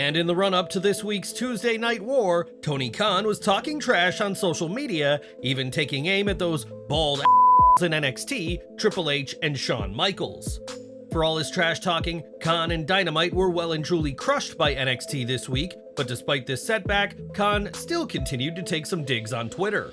And in the run-up to this week's Tuesday Night War, Tony Khan was talking trash on social media, even taking aim at those bald in NXT, Triple H, and Shawn Michaels. For all his trash talking, Khan and Dynamite were well and truly crushed by NXT this week, but despite this setback, Khan still continued to take some digs on Twitter.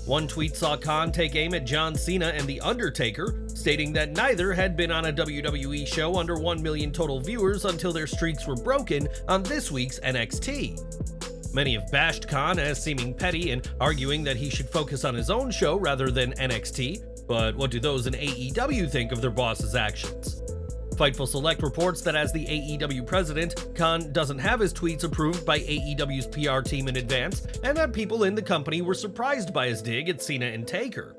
One tweet saw Khan take aim at John Cena and The Undertaker, stating that neither had been on a WWE show under 1 million total viewers until their streaks were broken on this week's NXT. Many have bashed Khan as seeming petty and arguing that he should focus on his own show rather than NXT, but what do those in AEW think of their boss's actions? Fightful Select reports that as the AEW president, Khan doesn't have his tweets approved by AEW's PR team in advance, and that people in the company were surprised by his dig at Cena and Taker.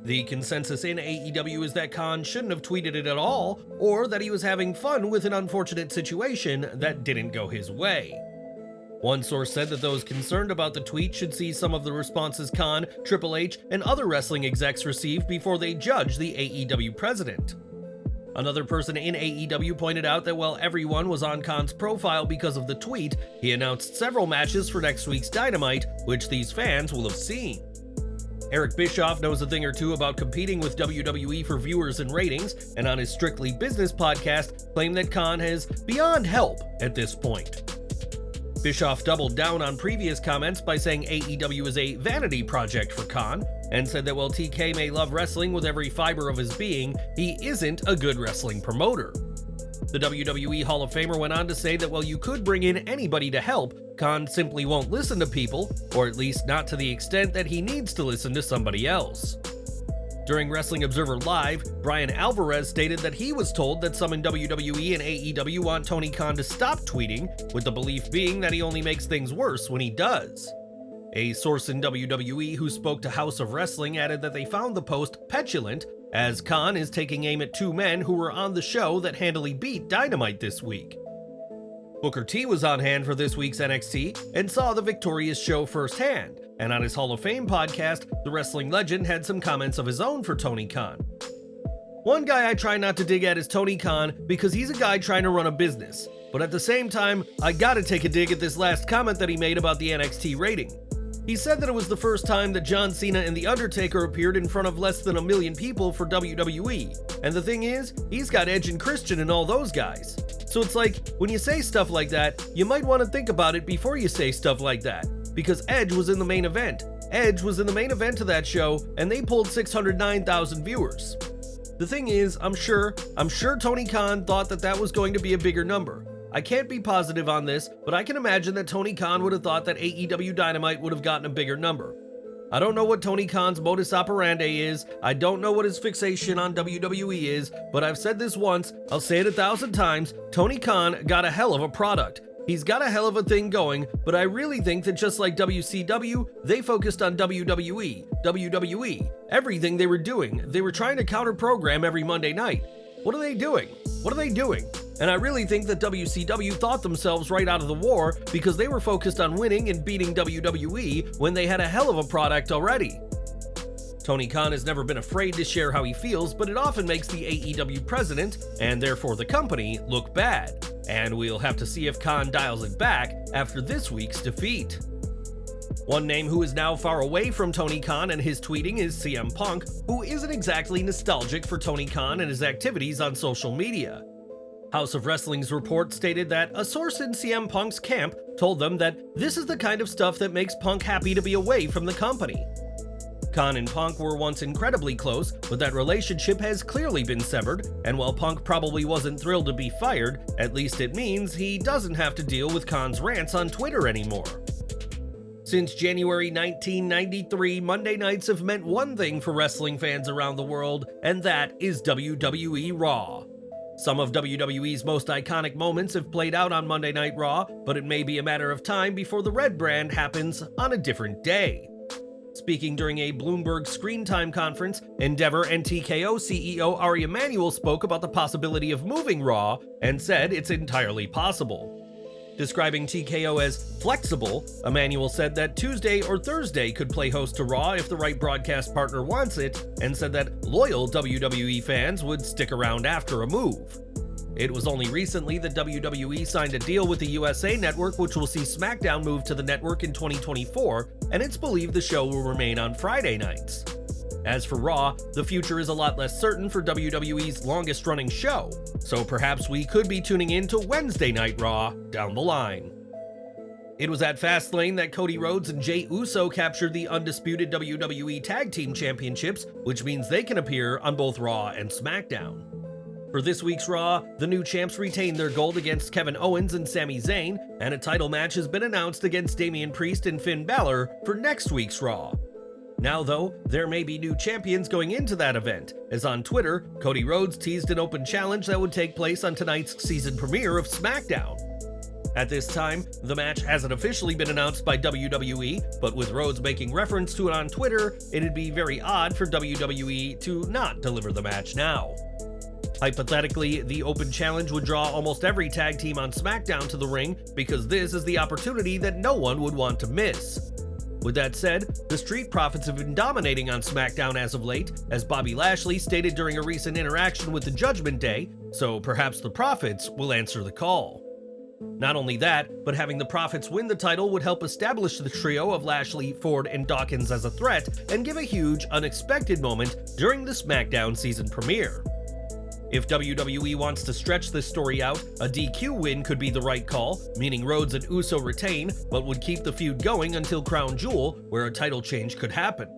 The consensus in AEW is that Khan shouldn't have tweeted it at all, or that he was having fun with an unfortunate situation that didn't go his way. One source said that those concerned about the tweet should see some of the responses Khan, Triple H, and other wrestling execs received before they judge the AEW president. Another person in AEW pointed out that while everyone was on Khan's profile because of the tweet, he announced several matches for next week's Dynamite, which these fans will have seen. Eric Bischoff knows a thing or two about competing with WWE for viewers and ratings, and on his Strictly Business podcast, claimed that Khan has beyond help at this point. Bischoff doubled down on previous comments by saying AEW is a vanity project for Khan, and said that while TK may love wrestling with every fiber of his being, he isn't a good wrestling promoter. The WWE Hall of Famer went on to say that while you could bring in anybody to help, Khan simply won't listen to people, or at least not to the extent that he needs to listen to somebody else. During Wrestling Observer Live, Bryan Alvarez stated that he was told that some in WWE and AEW want Tony Khan to stop tweeting, with the belief being that he only makes things worse when he does. A source in WWE who spoke to House of Wrestling added that they found the post petulant, as Khan is taking aim at two men who were on the show that handily beat Dynamite this week. Booker T was on hand for this week's NXT and saw the victorious show firsthand, and on his Hall of Fame podcast, the wrestling legend had some comments of his own for Tony Khan. One guy I try not to dig at is Tony Khan because he's a guy trying to run a business, but at the same time, I gotta take a dig at this last comment that he made about the NXT rating. He said that it was the first time that John Cena and The Undertaker appeared in front of less than 1 million people for WWE, and the thing is, he's got Edge and Christian and all those guys. So it's like, when you say stuff like that, you might want to think about it before you say stuff like that, because Edge was in the main event. Edge was in the main event of that show, and they pulled 609,000 viewers. The thing is, I'm sure Tony Khan thought that that was going to be a bigger number. I can't be positive on this, but I can imagine that Tony Khan would have thought that AEW Dynamite would have gotten a bigger number. I don't know what Tony Khan's modus operandi is, I don't know what his fixation on WWE is, but I've said this once, I'll say it 1,000 times, Tony Khan got a hell of a product. He's got a hell of a thing going, but I really think that just like WCW, they focused on WWE, everything they were doing. They were trying to counter-program every Monday night. What are they doing? What are they doing? And I really think that WCW thought themselves right out of the war because they were focused on winning and beating WWE when they had a hell of a product already. Tony Khan has never been afraid to share how he feels, but it often makes the AEW president, and therefore the company, look bad. And we'll have to see if Khan dials it back after this week's defeat. One name who is now far away from Tony Khan and his tweeting is CM Punk, who isn't exactly nostalgic for Tony Khan and his activities on social media. House of Wrestling's report stated that a source in CM Punk's camp told them that this is the kind of stuff that makes Punk happy to be away from the company. Khan and Punk were once incredibly close, but that relationship has clearly been severed, and while Punk probably wasn't thrilled to be fired, at least it means he doesn't have to deal with Khan's rants on Twitter anymore. Since January 1993, Monday nights have meant one thing for wrestling fans around the world, and that is WWE Raw. Some of WWE's most iconic moments have played out on Monday Night Raw, but it may be a matter of time before the Red Brand happens on a different day. Speaking during a Bloomberg Screen Time conference, Endeavor and TKO CEO Ari Emanuel spoke about the possibility of moving Raw and said it's entirely possible. Describing TKO as flexible, Emanuel said that Tuesday or Thursday could play host to Raw if the right broadcast partner wants it, and said that loyal WWE fans would stick around after a move. It was only recently that WWE signed a deal with the USA Network, which will see SmackDown move to the network in 2024, and it's believed the show will remain on Friday nights. As for Raw, the future is a lot less certain for WWE's longest-running show, so perhaps we could be tuning in to Wednesday Night Raw down the line. It was at Fastlane that Cody Rhodes and Jey Uso captured the undisputed WWE Tag Team Championships, which means they can appear on both Raw and SmackDown. For this week's Raw, the new champs retained their gold against Kevin Owens and Sami Zayn, and a title match has been announced against Damian Priest and Finn Balor for next week's Raw. Now though, there may be new champions going into that event, as on Twitter, Cody Rhodes teased an open challenge that would take place on tonight's season premiere of SmackDown. At this time, the match hasn't officially been announced by WWE, but with Rhodes making reference to it on Twitter, it'd be very odd for WWE to not deliver the match now. Hypothetically, the open challenge would draw almost every tag team on SmackDown to the ring because this is the opportunity that no one would want to miss. With that said, the Street Profits have been dominating on SmackDown as of late, as Bobby Lashley stated during a recent interaction with the Judgment Day, so perhaps the Profits will answer the call. Not only that, but having the Profits win the title would help establish the trio of Lashley, Ford, and Dawkins as a threat and give a huge, unexpected moment during the SmackDown season premiere. If WWE wants to stretch this story out, a DQ win could be the right call, meaning Rhodes and Uso retain, but would keep the feud going until Crown Jewel, where a title change could happen.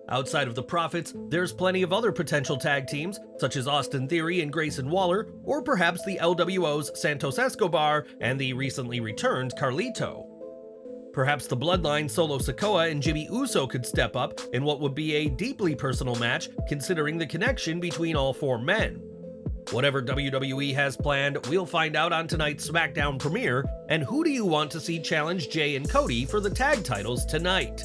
Outside of the Profits, there's plenty of other potential tag teams, such as Austin Theory and Grayson Waller, or perhaps the LWO's Santos Escobar and the recently returned Carlito. Perhaps the Bloodline Solo Sikoa and Jimmy Uso could step up in what would be a deeply personal match considering the connection between all four men. Whatever WWE has planned, we'll find out on tonight's SmackDown premiere, and who do you want to see challenge Jey and Cody for the tag titles tonight?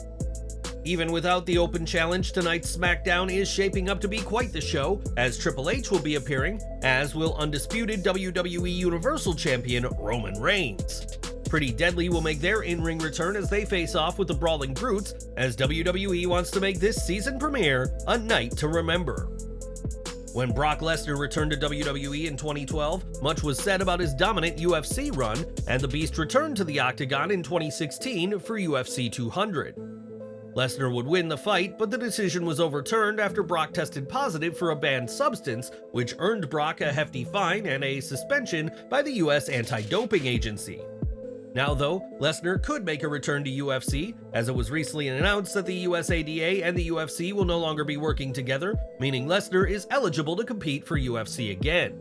Even without the open challenge, tonight's SmackDown is shaping up to be quite the show, as Triple H will be appearing, as will undisputed WWE Universal Champion Roman Reigns. Pretty Deadly will make their in-ring return as they face off with the Brawling Brutes, as WWE wants to make this season premiere a night to remember. When Brock Lesnar returned to WWE in 2012, much was said about his dominant UFC run, and the Beast returned to the Octagon in 2016 for UFC 200. Lesnar would win the fight, but the decision was overturned after Brock tested positive for a banned substance, which earned Brock a hefty fine and a suspension by the US Anti-Doping Agency. Now though, Lesnar could make a return to UFC, as it was recently announced that the USADA and the UFC will no longer be working together, meaning Lesnar is eligible to compete for UFC again.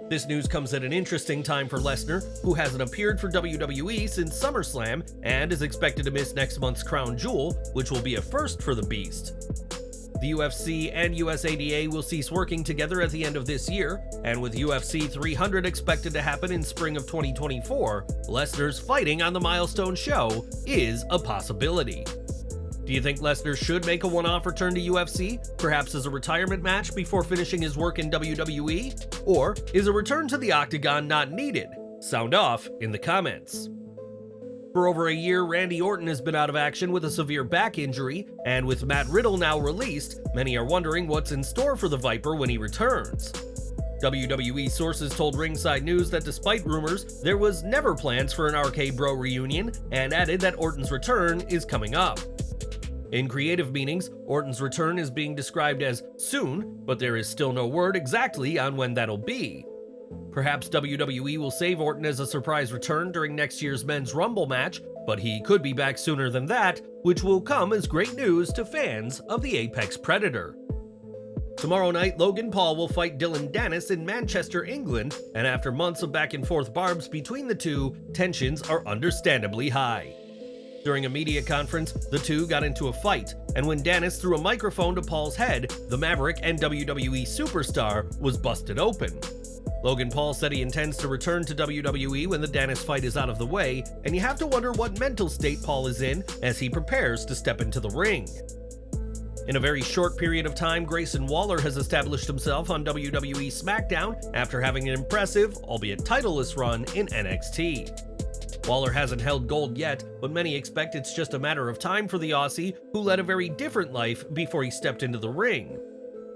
This news comes at an interesting time for Lesnar, who hasn't appeared for WWE since SummerSlam and is expected to miss next month's Crown Jewel, which will be a first for the Beast. The UFC and USADA will cease working together at the end of this year, and with UFC 300 expected to happen in spring of 2024, Lesnar's fighting on the Milestone show is a possibility. Do you think Lesnar should make a one-off return to UFC, perhaps as a retirement match before finishing his work in WWE? Or is a return to the Octagon not needed? Sound off in the comments. For over a year, Randy Orton has been out of action with a severe back injury, and with Matt Riddle now released, many are wondering what's in store for the Viper when he returns. WWE sources told Ringside News that despite rumors, there was never plans for an RK Bro reunion, and added that Orton's return is coming up. In creative meetings, Orton's return is being described as soon, but there is still no word exactly on when that'll be. Perhaps WWE will save Orton as a surprise return during next year's Men's Rumble match, but he could be back sooner than that, which will come as great news to fans of the Apex Predator. Tomorrow night, Logan Paul will fight Dillon Danis in Manchester, England, and after months of back-and-forth barbs between the two, tensions are understandably high. During a media conference, the two got into a fight, and when Danis threw a microphone to Paul's head, the Maverick and WWE superstar was busted open. Logan Paul said he intends to return to WWE when the Danis fight is out of the way, and you have to wonder what mental state Paul is in as he prepares to step into the ring. In a very short period of time, Grayson Waller has established himself on WWE SmackDown after having an impressive, albeit titleless run in NXT. Waller hasn't held gold yet, but many expect it's just a matter of time for the Aussie, who led a very different life before he stepped into the ring.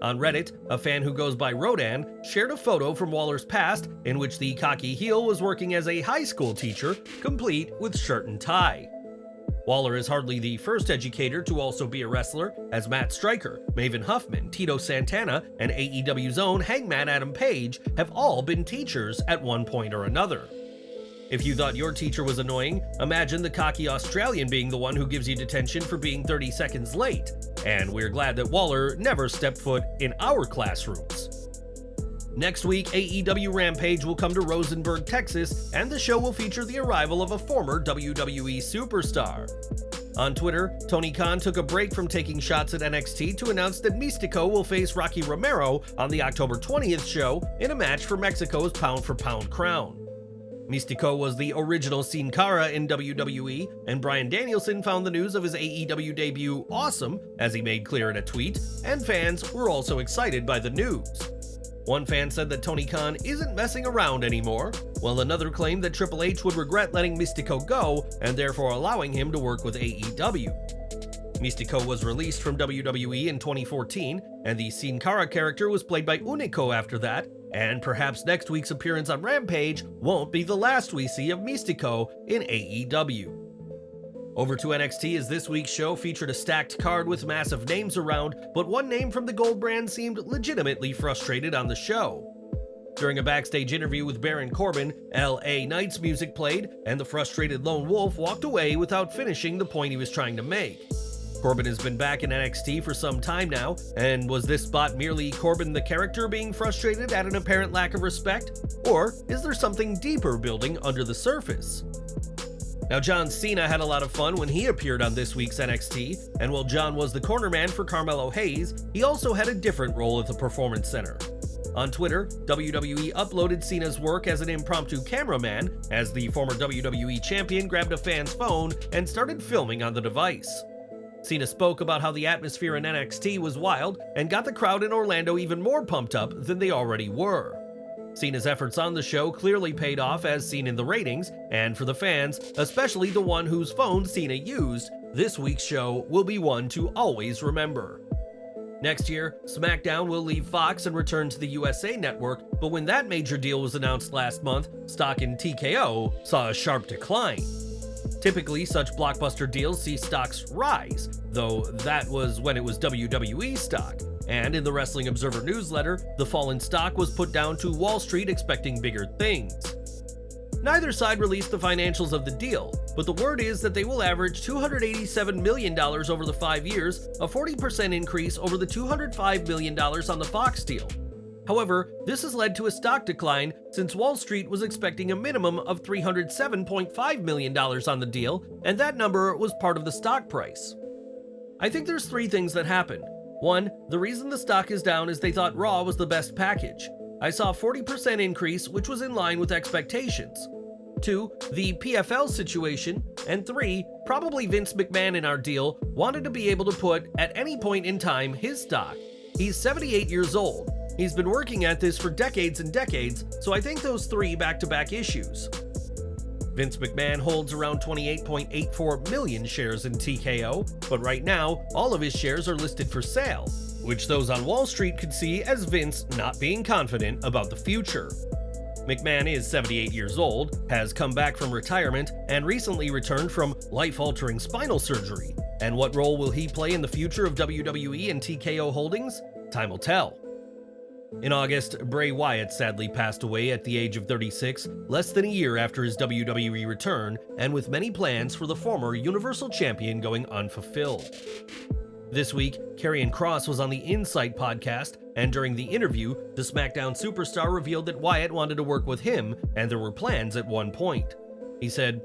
On Reddit, a fan who goes by Rodan shared a photo from Waller's past in which the cocky heel was working as a high school teacher, complete with shirt and tie. Waller is hardly the first educator to also be a wrestler, as Matt Stryker, Maven Huffman, Tito Santana, and AEW's own Hangman Adam Page have all been teachers at one point or another. If you thought your teacher was annoying, imagine the cocky Australian being the one who gives you detention for being 30 seconds late. And we're glad that Waller never stepped foot in our classrooms. Next week, AEW Rampage will come to Rosenberg, Texas, and the show will feature the arrival of a former WWE superstar. On Twitter, Tony Khan took a break from taking shots at NXT to announce that Místico will face Rocky Romero on the October 20th show in a match for Mexico's pound-for-pound crown. Místico was the original Sin Cara in WWE, and Bryan Danielson found the news of his AEW debut awesome, as he made clear in a tweet, and fans were also excited by the news. One fan said that Tony Khan isn't messing around anymore, while another claimed that Triple H would regret letting Místico go and therefore allowing him to work with AEW. Místico was released from WWE in 2014, and the Sin Cara character was played by Único after that, and perhaps next week's appearance on Rampage won't be the last we see of Místico in AEW. Over to NXT, as this week's show featured a stacked card with massive names around, but one name from the Gold brand seemed legitimately frustrated on the show. During a backstage interview with Baron Corbin, L.A. Knight's music played, and the frustrated Lone Wolf walked away without finishing the point he was trying to make. Corbin has been back in NXT for some time now, and was this spot merely Corbin the character being frustrated at an apparent lack of respect? Or is there something deeper building under the surface? Now, John Cena had a lot of fun when he appeared on this week's NXT, and while John was the cornerman for Carmelo Hayes, he also had a different role at the Performance Center. On Twitter, WWE uploaded Cena's work as an impromptu cameraman, as the former WWE champion grabbed a fan's phone and started filming on the device. Cena spoke about how the atmosphere in NXT was wild and got the crowd in Orlando even more pumped up than they already were. Cena's efforts on the show clearly paid off as seen in the ratings, and for the fans, especially the one whose phone Cena used, this week's show will be one to always remember. Next year, SmackDown will leave Fox and return to the USA Network, but when that major deal was announced last month, stock in TKO saw a sharp decline. Typically, such blockbuster deals see stocks rise, though that was when it was WWE stock. And in the Wrestling Observer newsletter, the fallen stock was put down to Wall Street expecting bigger things. Neither side released the financials of the deal, but the word is that they will average $287 million over the 5 years, a 40% increase over the $205 million on the Fox deal. However, this has led to a stock decline since Wall Street was expecting a minimum of $307.5 million on the deal, and that number was part of the stock price. I think there's three things that happened. One, the reason the stock is down is they thought Raw was the best package. I saw a 40% increase, which was in line with expectations. 2, the PFL situation. And 3, probably Vince McMahon in our deal wanted to be able to put, at any point in time, his stock. He's 78 years old. He's been working at this for decades and decades, so I think those three back-to-back issues. Vince McMahon holds around 28.84 million shares in TKO, but right now, all of his shares are listed for sale, which those on Wall Street could see as Vince not being confident about the future. McMahon is 78 years old, has come back from retirement, and recently returned from life-altering spinal surgery. And what role will he play in the future of WWE and TKO Holdings? Time will tell. In August, Bray Wyatt sadly passed away at the age of 36, less than a year after his WWE return, and with many plans for the former Universal Champion going unfulfilled. This week, Karrion Kross was on the Insight podcast, and during the interview, the SmackDown superstar revealed that Wyatt wanted to work with him, and there were plans at one point. He said,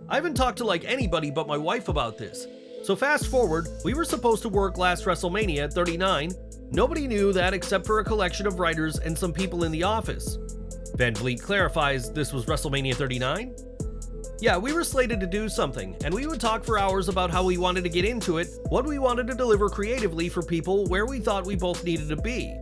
"I haven't talked to anybody but my wife about this. So fast forward, we were supposed to work last WrestleMania at 39. Nobody knew that except for a collection of writers and some people in the office." Van Vliet clarifies this was WrestleMania 39? "Yeah, we were slated to do something, and we would talk for hours about how we wanted to get into it, what we wanted to deliver creatively for people, where we thought we both needed to be.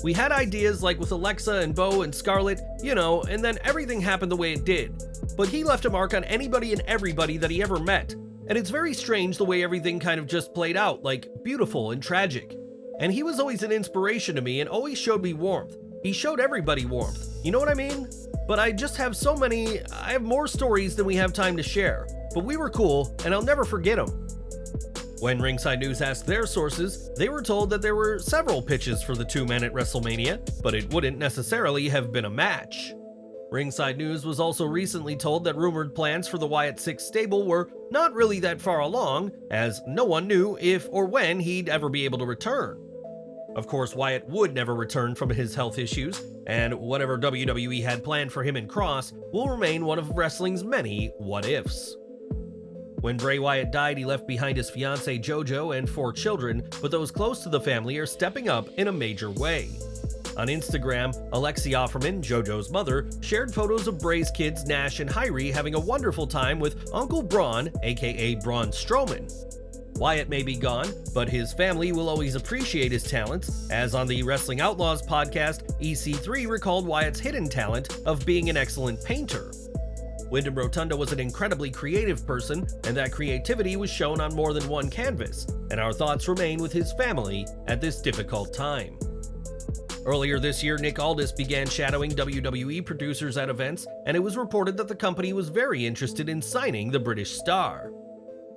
We had ideas like with Alexa and Bo and Scarlett, and then everything happened the way it did. But he left a mark on anybody and everybody that he ever met, and it's very strange the way everything kind of just played out, beautiful and tragic. and he was always an inspiration to me and always showed me warmth. He showed everybody warmth, you know what I mean? But I just have I have more stories than we have time to share. But we were cool, and I'll never forget them. When Ringside News asked their sources, they were told that there were several pitches for the two men at WrestleMania, but it wouldn't necessarily have been a match. Ringside News was also recently told that rumored plans for the Wyatt 6 stable were not really that far along, as no one knew if or when he'd ever be able to return. Of course, Wyatt would never return from his health issues, and whatever WWE had planned for him and Kross will remain one of wrestling's many what-ifs. When Bray Wyatt died, he left behind his fiancée JoJo and 4 children, but those close to the family are stepping up in a major way. On Instagram, Alexi Offerman, JoJo's mother, shared photos of Bray's kids Nash and Hyrie having a wonderful time with Uncle Braun, aka Braun Strowman. Wyatt may be gone, but his family will always appreciate his talents, as on the Wrestling Outlaws podcast, EC3 recalled Wyatt's hidden talent of being an excellent painter. Wyndham Rotunda was an incredibly creative person, and that creativity was shown on more than one canvas, and our thoughts remain with his family at this difficult time. Earlier this year, Nick Aldis began shadowing WWE producers at events, and it was reported that the company was very interested in signing the British star.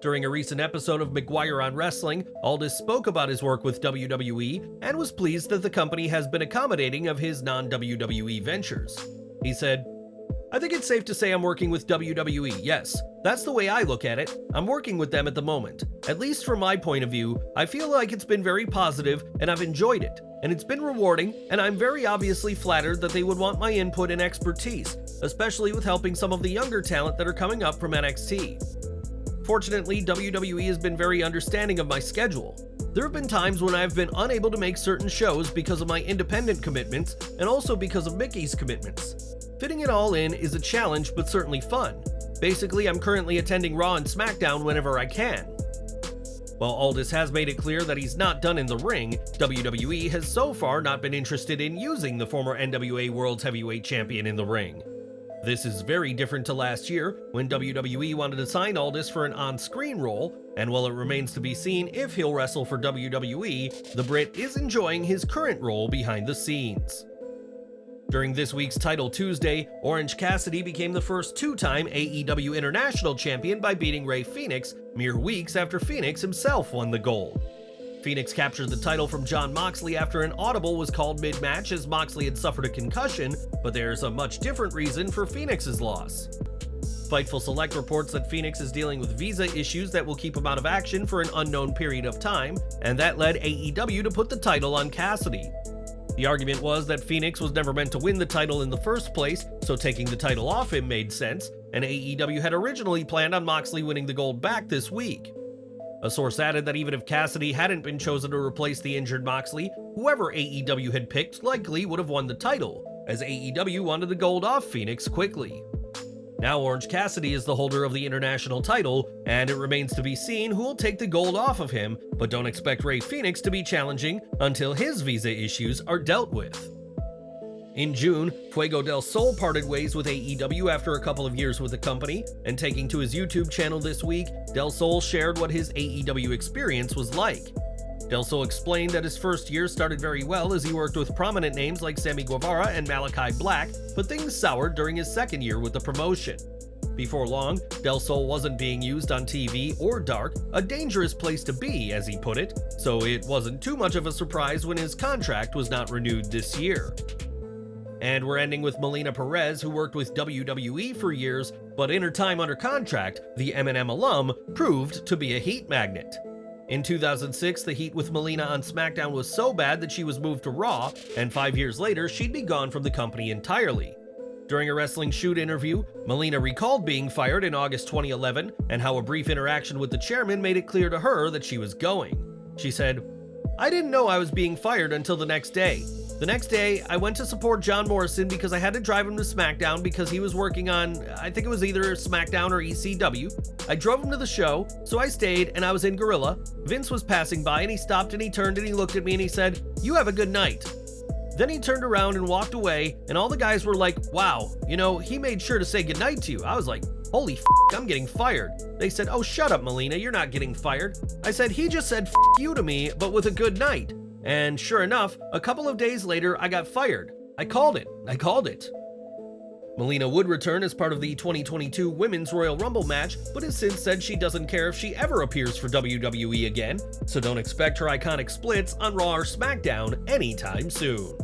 During a recent episode of McGuire on Wrestling, Aldis spoke about his work with WWE and was pleased that the company has been accommodating of his non-WWE ventures. He said, "I think it's safe to say I'm working with WWE, yes. That's the way I look at it. I'm working with them at the moment. At least from my point of view, I feel like it's been very positive and I've enjoyed it. And it's been rewarding, and I'm very obviously flattered that they would want my input and expertise, especially with helping some of the younger talent that are coming up from NXT. Fortunately, WWE has been very understanding of my schedule. There have been times when I've been unable to make certain shows because of my independent commitments and also because of Mickey's commitments. Fitting it all in is a challenge, but certainly fun. Basically, I'm currently attending Raw and SmackDown whenever I can." While Aldis has made it clear that he's not done in the ring, WWE has so far not been interested in using the former NWA World Heavyweight Champion in the ring. This is very different to last year, when WWE wanted to sign Aldis for an on-screen role, and while it remains to be seen if he'll wrestle for WWE, the Brit is enjoying his current role behind the scenes. During this week's Title Tuesday, Orange Cassidy became the first 2-time AEW International Champion by beating Rey Fenix mere weeks after Fenix himself won the gold. Fenix captured the title from Jon Moxley after an audible was called mid-match as Moxley had suffered a concussion, but there's a much different reason for Fenix's loss. Fightful Select reports that Fenix is dealing with visa issues that will keep him out of action for an unknown period of time, and that led AEW to put the title on Cassidy. The argument was that Fenix was never meant to win the title in the first place, so taking the title off him made sense, and AEW had originally planned on Moxley winning the gold back this week. A source added that even if Cassidy hadn't been chosen to replace the injured Moxley, whoever AEW had picked likely would have won the title, as AEW wanted the gold off Fenix quickly. Now Orange Cassidy is the holder of the international title, and it remains to be seen who will take the gold off of him, but don't expect Rey Fenix to be challenging until his visa issues are dealt with. In June, Fuego del Sol parted ways with AEW after a couple of years with the company, and taking to his YouTube channel this week, Del Sol shared what his AEW experience was like. Del Sol explained that his first year started very well as he worked with prominent names like Sammy Guevara and Malachi Black, but things soured during his second year with the promotion. Before long, Del Sol wasn't being used on TV or Dark, a dangerous place to be, as he put it, so it wasn't too much of a surprise when his contract was not renewed this year. And we're ending with Melina Perez, who worked with WWE for years, but in her time under contract, the M&M alum proved to be a heat magnet. In 2006, the heat with Melina on SmackDown was so bad that she was moved to Raw, and 5 years later, she'd be gone from the company entirely. During a Wrestling Shoot interview, Melina recalled being fired in August 2011, and how a brief interaction with the chairman made it clear to her that she was going. She said, "I didn't know I was being fired until the next day. The next day, I went to support John Morrison because I had to drive him to SmackDown because he was working on, I think it was either SmackDown or ECW. I drove him to the show, so I stayed and I was in Gorilla. Vince was passing by and he stopped and he turned and he looked at me and he said, 'You have a good night.' Then he turned around and walked away and all the guys were like, 'Wow, you know, he made sure to say goodnight to you.' I was like, 'Holy f***, I'm getting fired.' They said, 'Oh, shut up, Melina, you're not getting fired.' I said, 'He just said f*** you to me, but with a good night.' And sure enough, a couple of days later, I got fired. I called it. Melina would return as part of the 2022 Women's Royal Rumble match, but has since said she doesn't care if she ever appears for WWE again, so don't expect her iconic splits on Raw or SmackDown anytime soon.